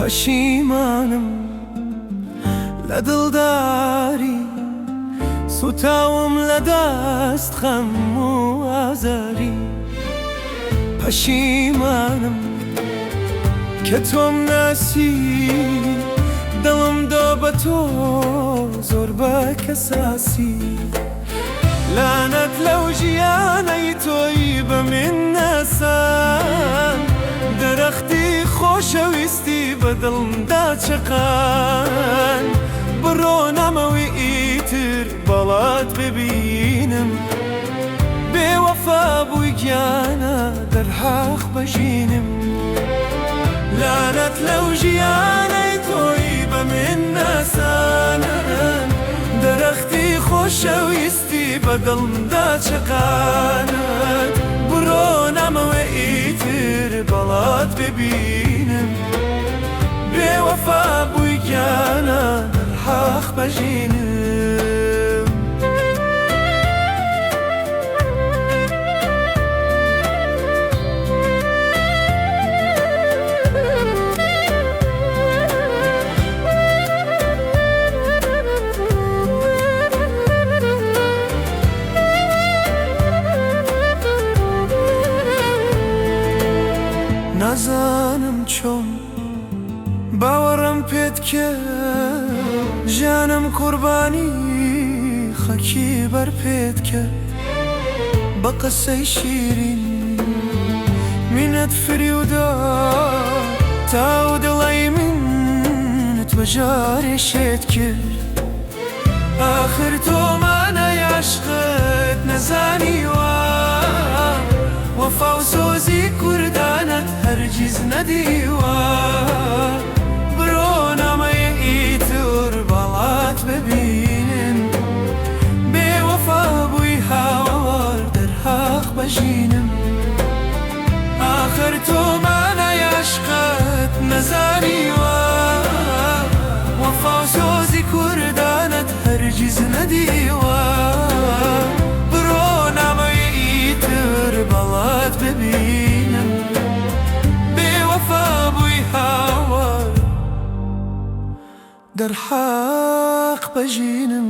پەشیمانم لە دڵداری سوتاوم لە دەست خەم و ئازاری پەشیمانم کە تۆم ناسی دڵم دا بە تۆ زۆر بە کەساسی لعنەت لەو ژیانەی تۆی بە من نەسان دەرەختی خۆشەویستی بە دڵمدا چەقان بڕۆ نەمەوی ئیتر بەڵات ببینم بێوەفا بووی گیانە دەرحەق بەژینم لعنەت لەو ژیانەی تۆی بە من نەسانن دەرەختی خۆشەویستی بە دڵمدا چەقانت بڕۆ نەمەوە ئیتر بەڵات ببینم بێوەفا بووی گیانە دەرحەق بەژینم نازانم چۆن باوەڕم پێت کرد ژیانم قوربانی خەکی بەر پێت کرد بە قسەی شیرین مینەت فریودا تاو دڵی منت بەجارێ شێت کرد ئاخر تۆ مانای عەشقت نەزانیوە وەفا و سۆزی کوردانت هەرگیز نەدیوە بڕۆ نامەیە ئیتر بەڵات ببینم بێوەفا بووی هاوار دەرحەق بەژینم ئاخر تۆ مانای عەشقت نەزانیوە وەفا و سۆزی کوردانت هەرگیز نەدیوە بڕۆ نامەیە ئیتر بەڵات ببینم بێوەفا بووی هاوار دەرحەق بەژینم